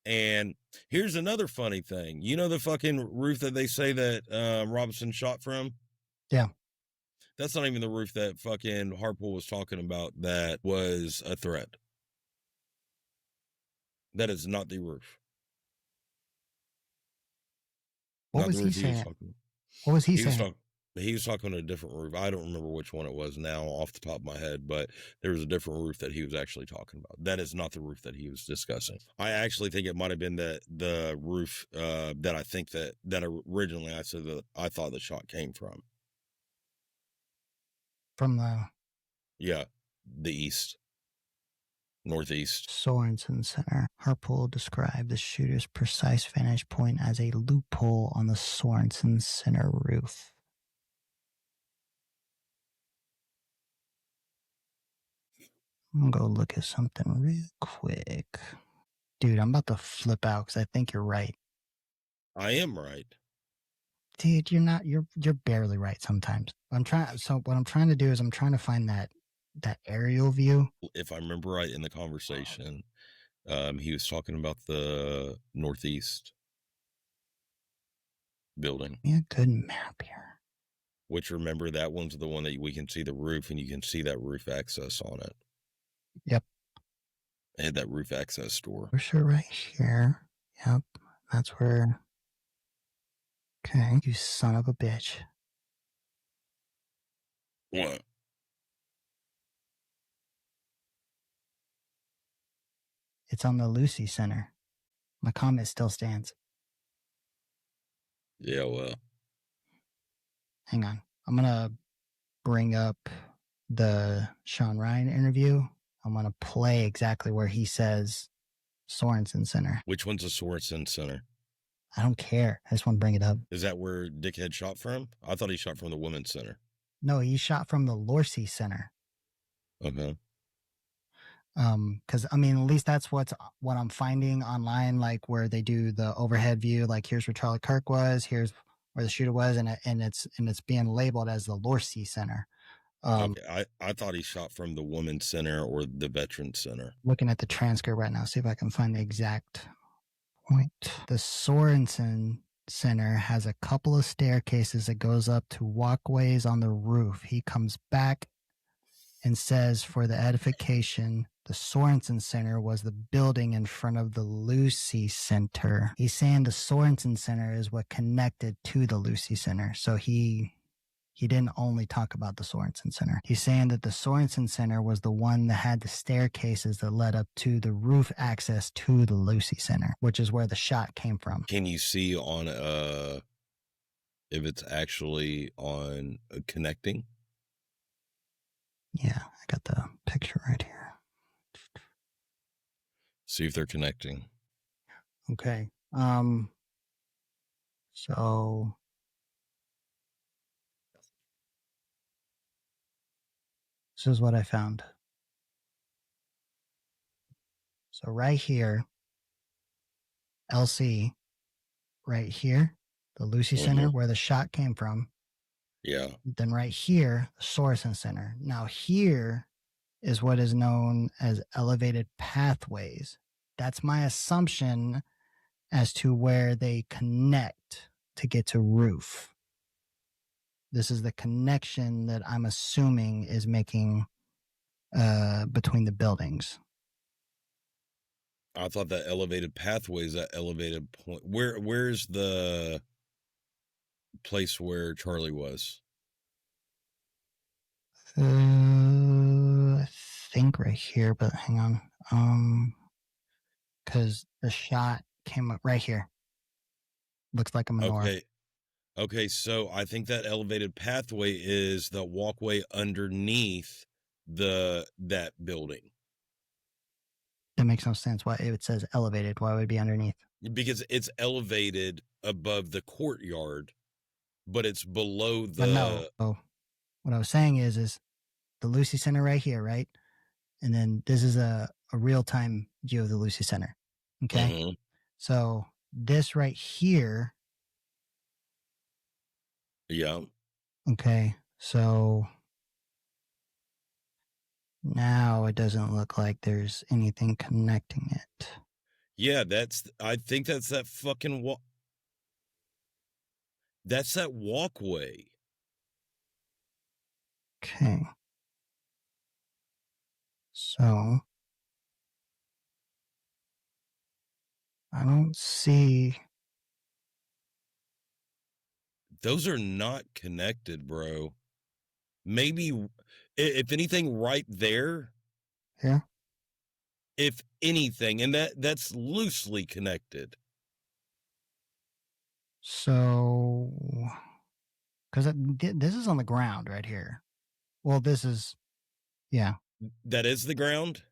And here's another funny thing. You know the fucking roof that they say that Robinson shot from? Yeah. That's not even the roof that fucking Harpole was talking about that was a threat. That is not the roof. What was he saying? What was he saying? He was talking on a different roof. I don't remember which one it was now off the top of my head, but there was a different roof that he was actually talking about. That is not the roof that he was discussing. I actually think it might have been the roof that I think that originally I said that I thought the shot came from. From the... Yeah, the east. Northeast. Sorenson Center. Harpole described the shooter's precise vantage point as a loophole on the Sorenson Center roof. I'm gonna go look at something real quick. Dude, I'm about to flip out because I think you're right. I am right. Dude, you're not. You're barely right sometimes. So what I'm trying to do is I'm trying to find that aerial view. If I remember right in the conversation, he was talking about the northeast building. Yeah, good map here. Which, remember, that one's the one that we can see the roof, and you can see that roof access on it. Yep. They had that roof access door. For sure, right here. Yep, that's where. Okay, you son of a bitch. What? It's on the Lucy Center. My comment still stands. Yeah, well. Hang on. I'm going to bring up the Sean Ryan interview. I'm going to play exactly where he says Sorenson Center. Which one's the Sorenson Center? I don't care. I just want to bring it up. Is that where Dickhead shot from? I thought he shot from the Women's Center. No, he shot from the Lorsey Center. Okay. Because I mean, at least that's what I'm finding online, like where they do the overhead view. Like here's where Charlie Kirk was, here's where the shooter was, and it's being labeled as the Lorsey Center. Okay. I thought he shot from the Women's Center or the Veterans Center. Looking at the transcript right now, see if I can find the exact point. The Sorenson Center has a couple of staircases that goes up to walkways on the roof. He comes back and says, for the edification, the Sorenson Center was the building in front of the Lucy Center. He's saying the Sorenson Center is what connected to the Lucy Center. So he didn't only talk about the Sorenson Center. He's saying that the Sorenson Center was the one that had the staircases that led up to the roof access to the Lucy Center, which is where the shot came from. Can you see on if it's actually on connecting? Yeah, I got the picture right here. See if they're connecting. Okay. So this is what I found. So right here, LC, right here, the Lucy Center where the shot came from. Yeah. Then right here, the Sorenson Center. Now here is what is known as elevated pathways. That's my assumption as to where they connect to get to roof. This is the connection that I'm assuming is making between the buildings. I thought that elevated pathways, that elevated point. Where's the place where Charlie was? I think right here, but hang on. Because the shot came up right here. Looks like a menorah. Okay, so I think that elevated pathway is the walkway underneath that building. That makes no sense. Why it says elevated? Why would it be underneath? Because it's elevated above the courtyard, but it's below the... No. Oh, what I was saying is the Lucy Center right here, right? And then this is a real-time view of the Lucy Center. Okay? Mm-hmm. So this right here... Yeah. Okay, so now it doesn't look like there's anything connecting it. Yeah, I think that's that fucking that's that walkway. Okay. So I don't see. Those are not connected, bro. Maybe if anything right there, Yeah. if anything, and that's loosely connected. So, because this is on the ground right here. Well, this is, yeah. That is the ground?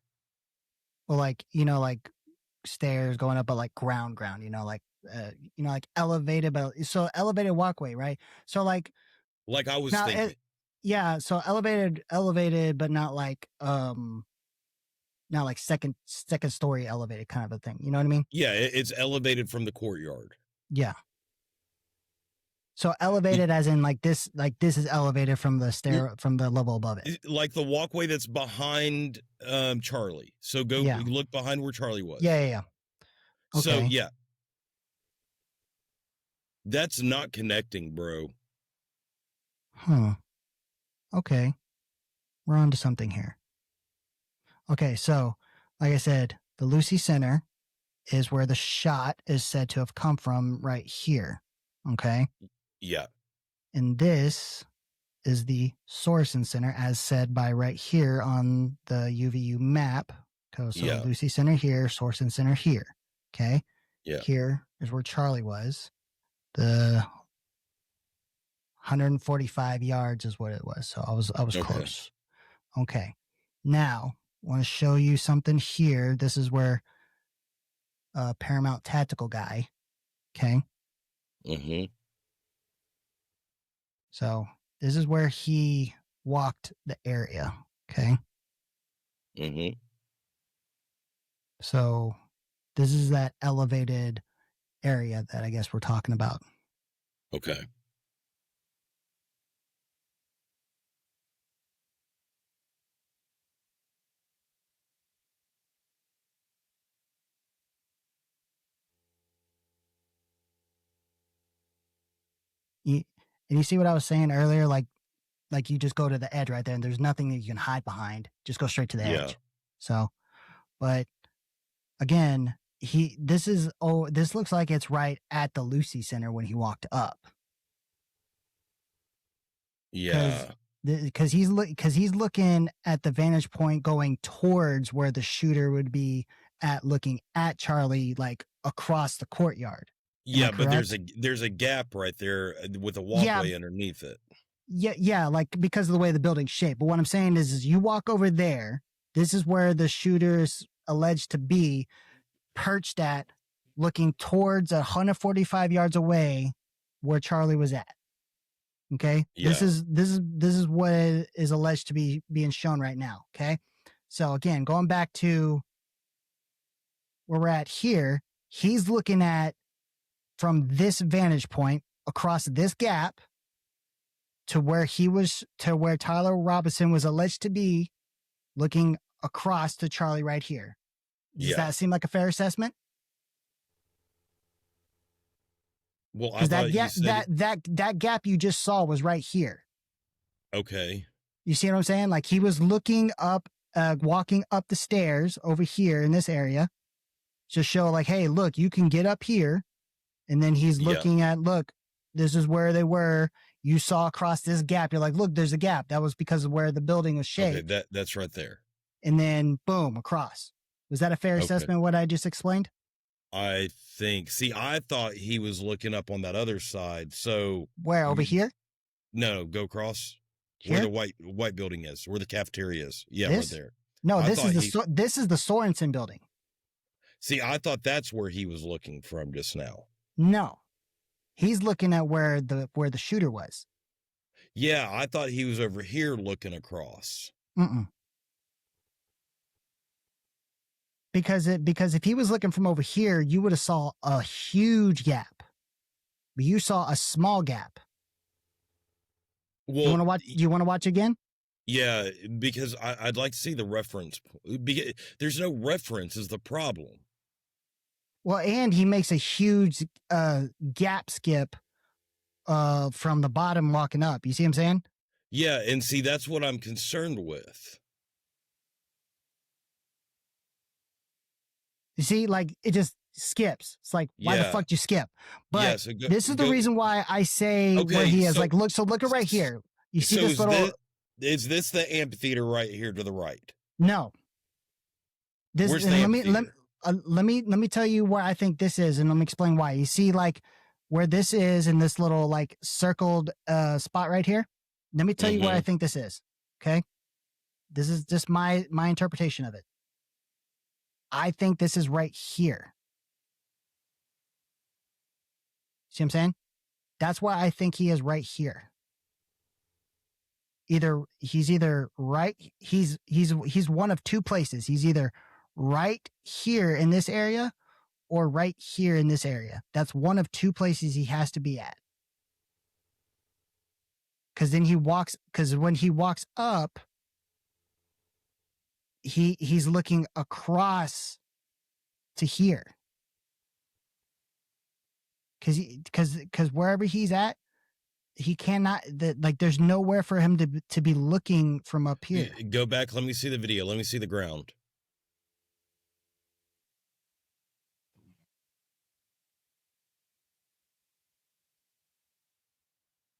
Well, like, you know, like stairs going up, but like ground, like elevated, but so elevated walkway, right? So like Like I was now thinking. yeah, so elevated, but not like second story elevated kind of a thing. You know what I mean? Yeah, it's elevated from the courtyard. Yeah. So elevated as in like this is elevated from the stair from the level above it. Like the walkway that's behind Charlie. So go look behind where Charlie was. Yeah. So Okay. yeah. That's not connecting, bro. Huh. Okay. We're on to something here. Okay, so like I said, the Lucy Center is where the shot is said to have come from right here. Okay. Yeah. And this is the Sorenson Center, as said by right here on the UVU map. So Yeah. Lucy Center here, Sorenson Center here. Okay. Yeah. Here is where Charlie was. The 145 yards is what it was. So I was Okay. close. Okay. Now, I want to show you something here. This is where Paramount Tactical guy. Okay. Mm-hmm. So this is where he walked the area. Okay. Mm-hmm. So this is that elevated area that I guess we're talking about. Okay. And you see what I was saying earlier? Like you just go to the edge right there and there's nothing that you can hide behind. Just go straight to the edge. So, but again, this looks like it's right at the Lucy Center when he walked up. Yeah. Because he's looking at the vantage point going towards where the shooter would be at, looking at Charlie like across the courtyard. Yeah, but there's a gap right there with a walkway underneath it. Yeah, like because of the way the building's shaped. But what I'm saying is you walk over there. This is where the shooter is alleged to be perched at, looking towards 145 yards away where Charlie was at. Okay. Yeah. This is what is alleged to be being shown right now. Okay. So again, going back to where we're at here, he's looking at from this vantage point across this gap to where Tyler Robinson was alleged to be, looking across to Charlie right here. Does that seem like a fair assessment? Well, I thought that gap you just saw was right here. Okay. You see what I'm saying? Like he was looking up, walking up the stairs over here in this area to show like, hey, look, you can get up here. And then he's looking at, look, this is where they were. You saw across this gap. You're like, look, there's a gap. That was because of where the building was shaped. Okay, that's right there. And then boom, across. Was that a fair assessment of what I just explained? I think. See, I thought he was looking up on that other side. So where, over here? No, go across. Here? Where the white building is, where the cafeteria is. Yeah, right there. No, this is the Sorenson building. See, I thought that's where he was looking from just now. No. He's looking at where the shooter was. Yeah, I thought he was over here looking across. Because if he was looking from over here, you would have saw a huge gap. But you saw a small gap. Well, you want to watch again? Yeah, because I'd like to see the reference. There's no reference is the problem. Well, and he makes a huge gap skip from the bottom walking up. You see what I'm saying? Yeah, and see, that's what I'm concerned with. You see, like it just skips. It's like, why the Yeah. fuck do you skip? But Yeah, so this is the reason why I say where okay, he is. so Like, look at right here. You see so this little? is this the amphitheater right here to the right? No. This Where's the and amphitheater? let me tell you where I think this is, and let me explain why. You see, like where this is in this little like circled spot right here. Let me tell you where I think this is. Okay, this is just my interpretation of it. I think this is right here. See what I'm saying? That's why I think he is right here. He's either right. He's one of two places. He's either right here in this area or right here in this area. That's one of two places he has to be at. Because then because when he walks up, he's looking across to here. Because wherever he's at, he cannot there's nowhere for him to be looking from up here. Go back, let me see the video. Let me see the ground.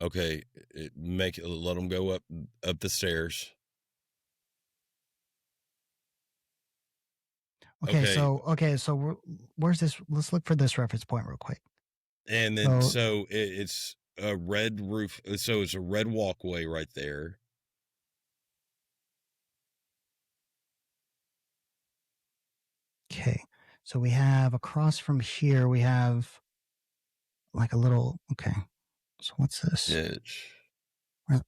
Okay, let him go up the stairs. Okay, so where's this? Let's look for this reference point real quick. And then so it's a red roof, so it's a red walkway right there. Okay, so we have across from here, we have like a little. Okay, so what's this? Itch. Okay.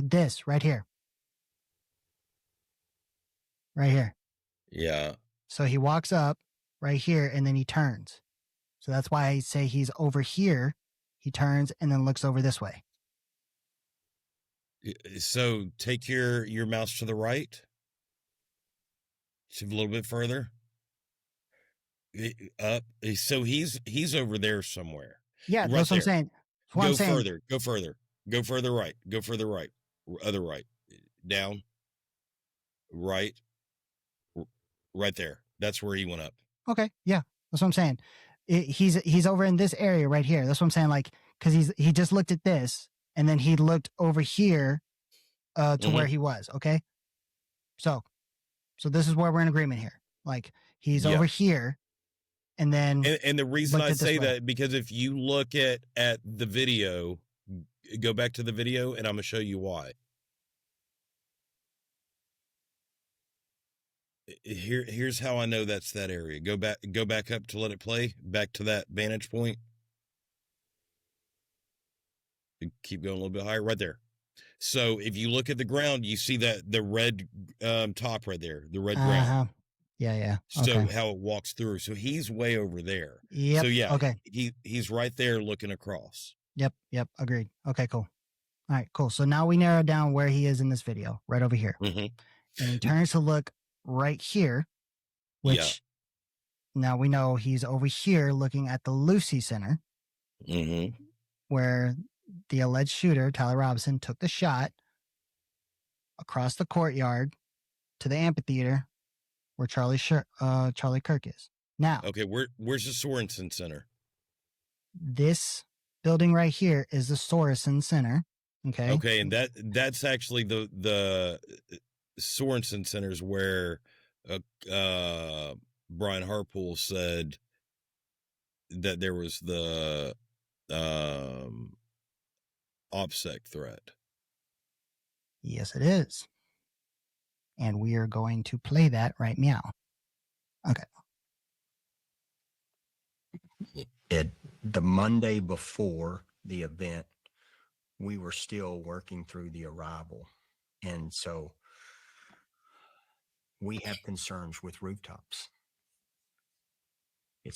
This right here. Right here. Yeah. So he walks up right here and then he turns. So that's why I say he's over here. He turns and then looks over this way. So take your mouse to the right. Shift a little bit further. Up. So he's over there somewhere. Yeah, right that's there. what I'm saying. Go further. Go further. Go further right. Go further right. Other right. Down. Right. Right there. That's where he went up. Okay, yeah, that's what I'm saying. He's over in this area right here. That's what I'm saying. Like, because he just looked at this and then he looked over here to where he was. Okay, so this is where we're in agreement here. Like he's over here, and then and the reason I say that because if you look at the video, go back to the video, and I'm gonna show you why. Here's how I know that's that area. Go back up to let it play. Back to that vantage point. Keep going a little bit higher, right there. So if you look at the ground, you see that the red top right there, the red ground. Yeah. So how it walks through. So he's way over there. Yep. So yeah. Okay. He's right there looking across. Yep. Agreed. Okay. Cool. All right. Cool. So now we narrow down where he is in this video, right over here, and he turns to look right here, which now we know he's over here looking at the Lucy Center, where the alleged shooter, Tyler Robinson, took the shot across the courtyard to the amphitheater where Charlie Kirk is. Now, okay, where's the Sorenson Center? This building right here is the Sorenson Center. Okay, and that's actually the Sorenson Center's where Brian Harpole said that there was the OPSEC threat. Yes, it is. And we are going to play that right now. Okay. The Monday before the event, we were still working through the arrival. And so we have concerns with rooftops. We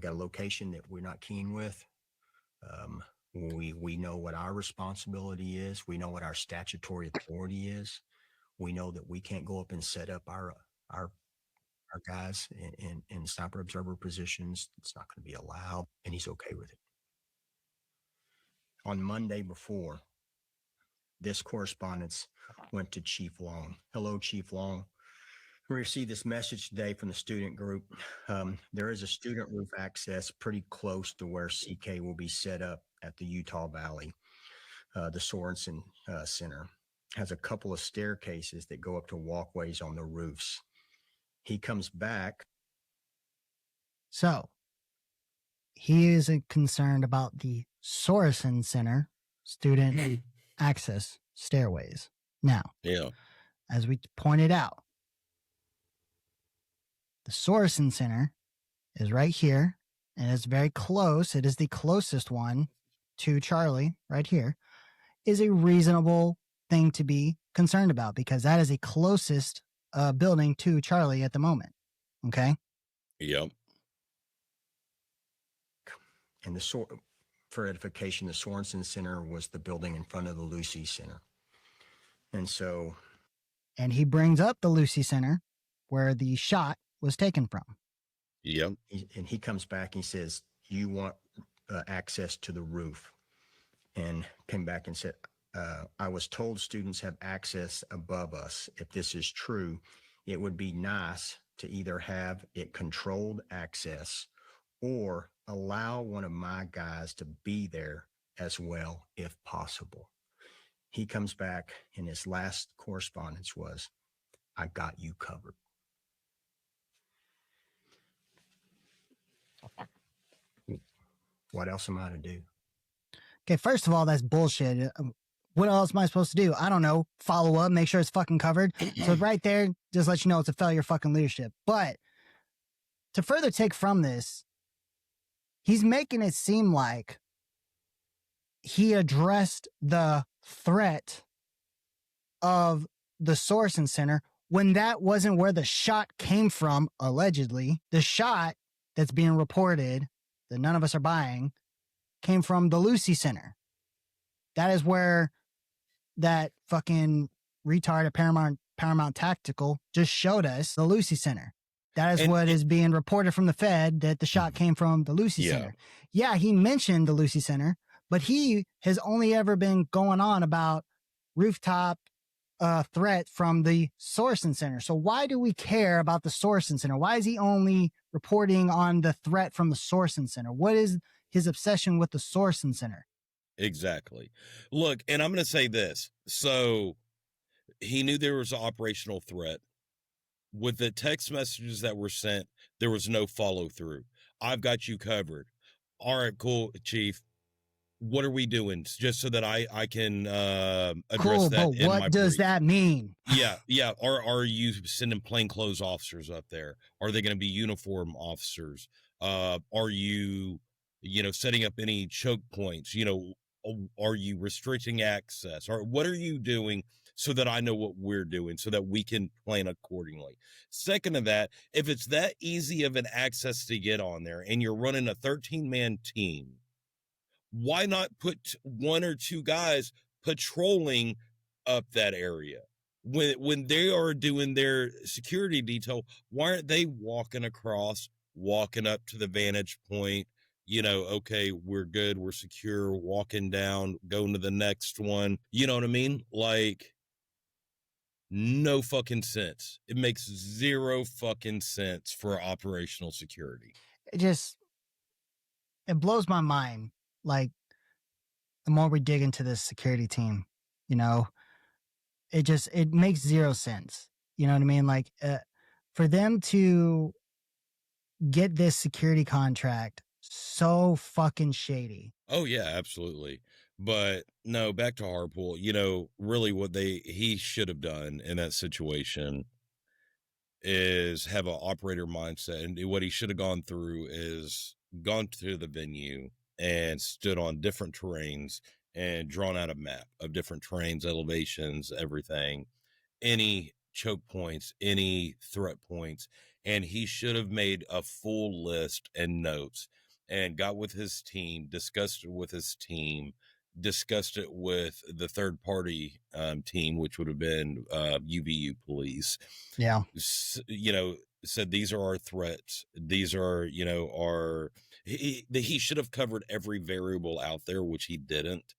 got a location that we're not keen with. We know what our responsibility is. We know what our statutory authority is. We know that we can't go up and set up our guys in sniper observer positions. It's not going to be allowed, and he's okay with it. On Monday before, this correspondence went to Chief Long. Hello, Chief Long. We received this message today from the student group. There is a student roof access pretty close to where CK will be set up at the Utah Valley. The Sorenson Center has a couple of staircases that go up to walkways on the roofs. He comes back. So he is concerned about the Sorenson Center student access stairways. Now, Yeah. as we pointed out, the Sorenson Center is right here, and it's very close. It is the closest one to Charlie right here. Is a reasonable thing to be concerned about because that is the closest building to Charlie at the moment. Okay. Yep. And for edification, the Sorenson Center was the building in front of the Lucy Center. And so. And he brings up the Lucy Center where the shot was taken from. Yep. And he comes back and he says, you want access to the roof. And came back and said, I was told students have access above us. If this is true, it would be nice to either have it controlled access or allow one of my guys to be there as well, if possible. He comes back and his last correspondence was, I got you covered. What else am I to do? Okay, first of all, that's bullshit. What else am I supposed to do? I don't know. Follow up, make sure it's fucking covered. So right there, just let you know it's a failure of fucking leadership. But to further take from this, he's making it seem like he addressed the threat of the Sorenson Center when that wasn't where the shot came from, allegedly. The shot that's being reported that none of us are buying came from the Lucy Center. That is where that fucking retard at Paramount Tactical just showed us the Lucy Center. That is what is being reported from the Fed, that the shot came from the Lucy Center. Yeah, he mentioned the Lucy Center, but he has only ever been going on about rooftop threat from the Sorenson Center. So why do we care about the Sorenson Center? Why is he only reporting on the threat from the Sorenson Center? What is his obsession with the Sorenson Center? Exactly. Look, and I'm going to say this. So he knew there was an operational threat. With the text messages that were sent, there was no follow through. I've got you covered. All right, cool, Chief. What are we doing? Just so that I can address that. But what does that mean? Yeah. Are you sending plainclothes officers up there? Are they going to be uniform officers? Are you setting up any choke points? Are you restricting access? Or what are you doing so that I know what we're doing so that we can plan accordingly? Second to that, if it's that easy of an access to get on there and you're running a 13-man team, why not put one or two guys patrolling up that area? When they are doing their security detail, why aren't they walking across, walking up to the vantage point? Okay, we're good, we're secure, walking down, going to the next one. You know what I mean? Like, no fucking sense. It makes zero fucking sense for operational security. It blows my mind. Like, the more we dig into this security team, it makes zero sense. You know what I mean? Like, for them to get this security contract so fucking shady. Oh yeah, absolutely. But no, back to Harpole. Really what he should have done in that situation is have an operator mindset. And what he should have gone through is gone to the venue and stood on different terrains and drawn out a map of different terrains, elevations, everything, any choke points, any threat points. And he should have made a full list and notes. and got with his team, discussed it with his team, discussed it with the third party team, which would have been UVU police. Yeah. You know, said these are our threats. These are, you know, our. He should have covered every variable out there, which he didn't,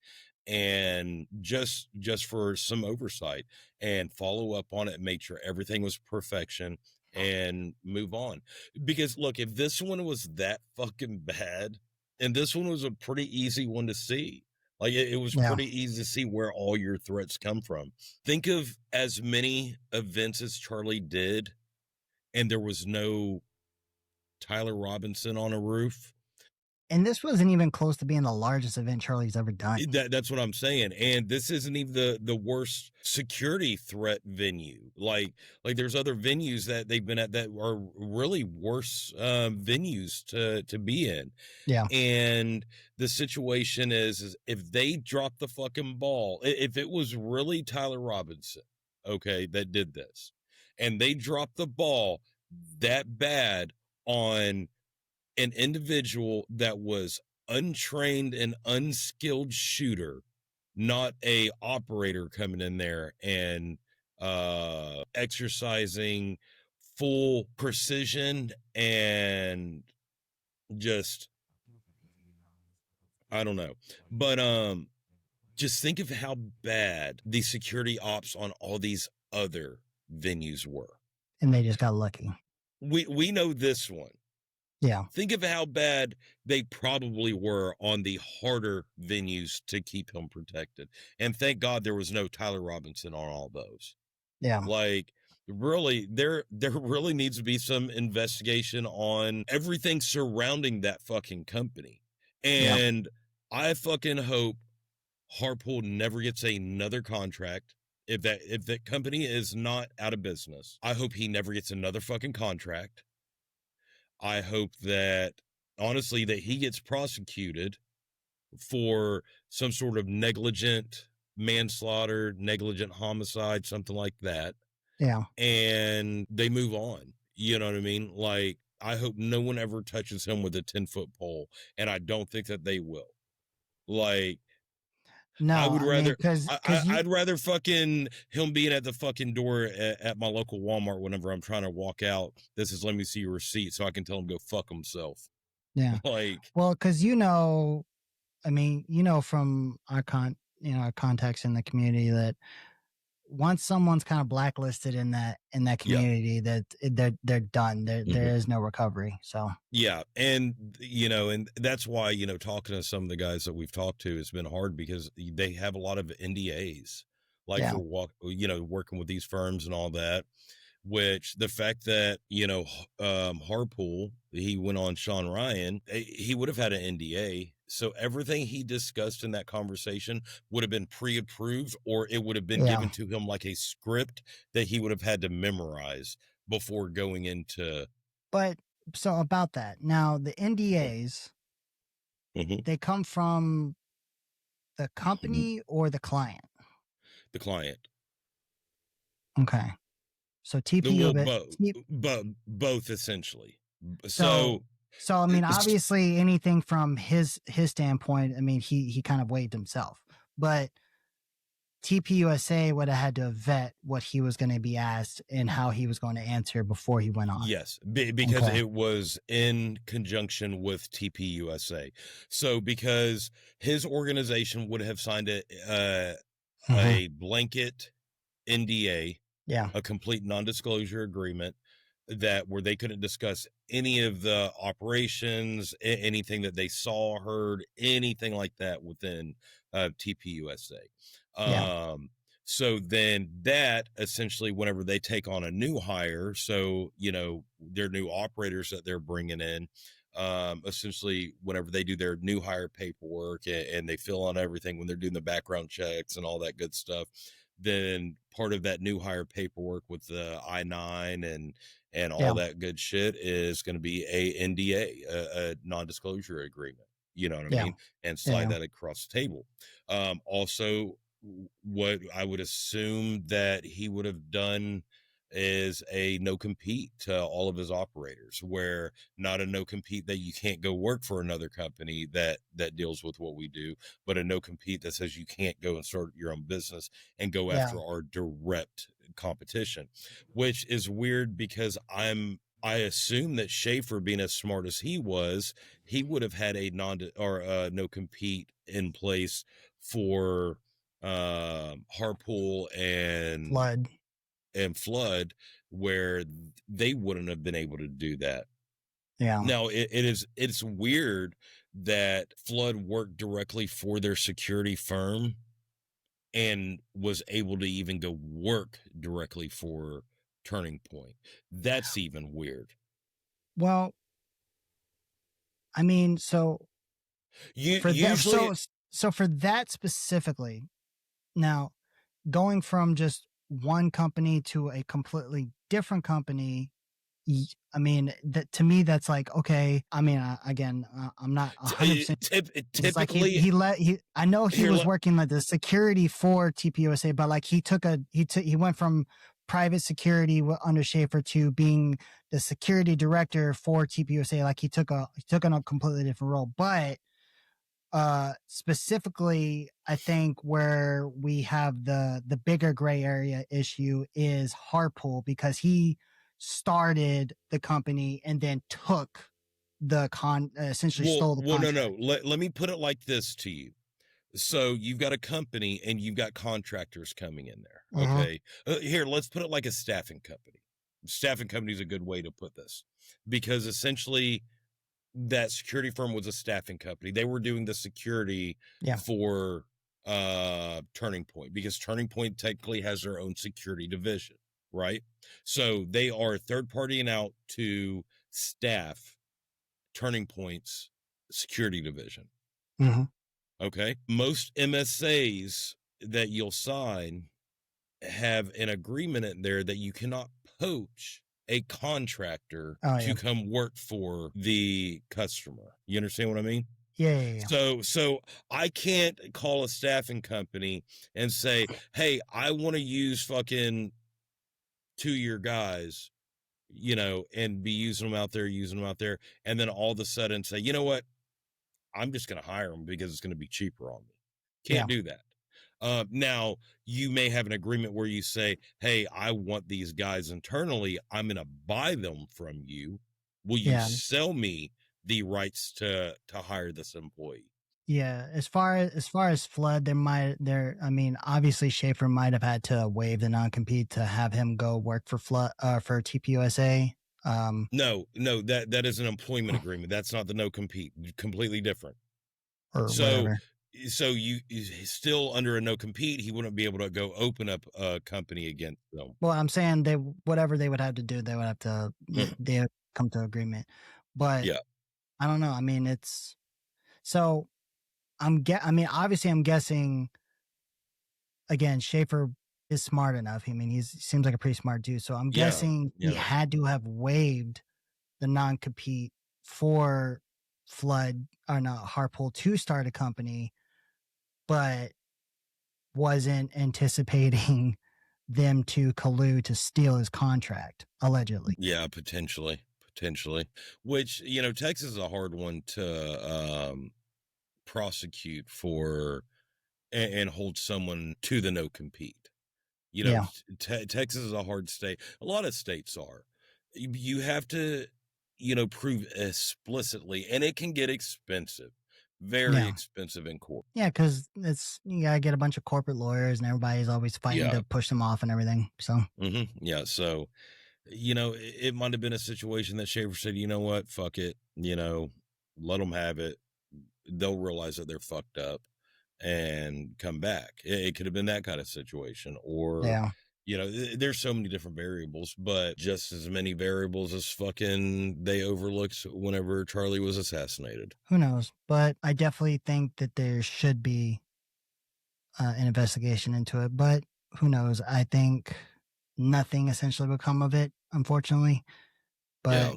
and just for some oversight and follow up on it, make sure everything was perfection and move on. Because look, if this one was that fucking bad, and this one was a pretty easy one to see, like it was Yeah. pretty easy to see where all your threats come from. Think of as many events as Charlie did, and there was no Tyler Robinson on a roof. And this wasn't even close to being the largest event Charlie's ever done. That's what I'm saying. And this isn't even the worst security threat venue. Like there's other venues that they've been at that are really worse venues to be in. Yeah. And the situation is if they drop the fucking ball, if it was really Tyler Robinson, okay, that did this, and they dropped the ball that bad on an individual that was untrained and unskilled shooter, not a operator coming in there and exercising full precision and just, I don't know. But just think of how bad the security ops on all these other venues were. And they just got lucky. We know this one. Yeah. Think of how bad they probably were on the harder venues to keep him protected. And thank God there was no Tyler Robinson on all those. Yeah. Like really, there really needs to be some investigation on everything surrounding that fucking company. And I fucking hope Harpole never gets another contract. If that company is not out of business, I hope he never gets another fucking contract. I hope that, honestly, that he gets prosecuted for some sort of negligent manslaughter, negligent homicide, something like that. Yeah. And they move on. You know what I mean? Like, I hope no one ever touches him with a 10-foot pole, and I don't think that they will. Like, no, I would rather, I'd rather fucking him being at the fucking door at my local Walmart whenever I'm trying to walk out. This is, let me see your receipt so I can tell him go fuck himself. Yeah. Like, well, because from our context in the community that once someone's kind of blacklisted in that community, that they're done. There is no recovery. So yeah, and and that's why talking to some of the guys that we've talked to has been hard because they have a lot of NDAs, like for working with these firms and all that. Which the fact that Harpole, he went on Sean Ryan, he would have had an NDA. So everything he discussed in that conversation would have been pre-approved, or it would have been given to him like a script that he would have had to memorize before going into. But so about that, now the NDAs, they come from the company or the client? The client. Okay. So TPU, both essentially. So I mean, obviously, anything from his standpoint, I mean, he kind of weighed himself, but TPUSA would have had to vet what he was going to be asked and how he was going to answer before he went on. Yes, because it was in conjunction with TPUSA. So because his organization would have signed a blanket NDA. Yeah. A complete non-disclosure agreement where they couldn't discuss any of the operations, anything that they saw, heard, anything like that within TPUSA. So then that essentially, whenever they take on a new hire, so, their new operators that they're bringing in, essentially whenever they do their new hire paperwork and they fill out everything when they're doing the background checks and all that good stuff, then part of that new hire paperwork with the I-9 and all that good shit is going to be a NDA, a non-disclosure agreement. You know what I mean? And slide that across the table. Also, what I would assume that he would have done is a no compete to all of his operators, where not a no compete that you can't go work for another company that deals with what we do, but a no compete that says you can't go and start your own business and go after our direct competition, which is weird because I assume that Schaefer, being as smart as he was, he would have had a no compete in place for Harpole and Flood, where they wouldn't have been able to do that. Yeah. Now it's weird that Flood worked directly for their security firm and was able to even go work directly for Turning Point. That's even weird. Well, I mean, so for that specifically, now going from just one company to a completely different company, I mean, to me, that's like, okay. I mean, again, I'm not 100%. Typically, like I know he was working like the security for TPUSA, but like he went from private security under Schaefer to being the security director for TPUSA. Like he took on a completely different role, but specifically, I think where we have the bigger gray area issue is Harpole, because he started the company and then took the essentially stole the contract. No. Let me put it like this to you. So you've got a company and you've got contractors coming in there. Okay. Here, let's put it like a staffing company. Staffing company is a good way to put this, because essentially that security firm was a staffing company. They were doing the security for Turning Point, because Turning Point technically has their own security division, right? So they are third partying out to staff Turning Point's security division. Okay. Most MSAs that you'll sign have an agreement in there that you cannot poach a contractor to come work for the customer. You understand what I mean? Yeah. So I can't call a staffing company and say, hey, I want to use fucking 2 of your guys, and be using them out there. And then all of a sudden say, you know what? I'm just going to hire them because it's going to be cheaper on me. Can't do that. Now, you may have an agreement where you say, hey, I want these guys internally. I'm going to buy them from you. Will you sell me the rights to hire this employee? Yeah, as far as Flood, I mean, obviously Schaefer might have had to waive the non-compete to have him go work for Flood, for TPUSA. No, that is an employment agreement. That's not the no compete. Completely different. Or whatever. So you still under a no compete, he wouldn't be able to go open up a company against them. Well, I'm saying whatever they would have to do, they would have to they would come to agreement. But I don't know. I mean, it's so I mean, obviously, I'm guessing. Again, Schaefer is smart enough. I mean, he seems like a pretty smart dude. So I'm guessing he had to have waived the non-compete for Flood or not Harpole to start a company, but wasn't anticipating them to collude to steal his contract, allegedly. Yeah, potentially. Which, Texas is a hard one to prosecute for and hold someone to the no compete. Texas is a hard state. A lot of states are. You have to, prove explicitly, and it can get expensive. Very expensive in court. Yeah, because you gotta get a bunch of corporate lawyers, and everybody's always fighting to push them off and everything. So so it might have been a situation that Schaefer said, you know what, fuck it, let them have it. They'll realize that they're fucked up and come back. It could have been that kind of situation, or there's so many different variables, but just as many variables as fucking they overlooked whenever Charlie was assassinated. Who knows? But I definitely think that there should be an investigation into it, but who knows? I think nothing essentially will come of it, unfortunately. But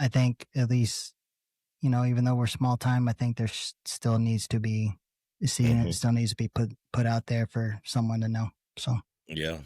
I think at least, even though we're small time, I think there still needs to be still needs to be put out there for someone to know. So yeah.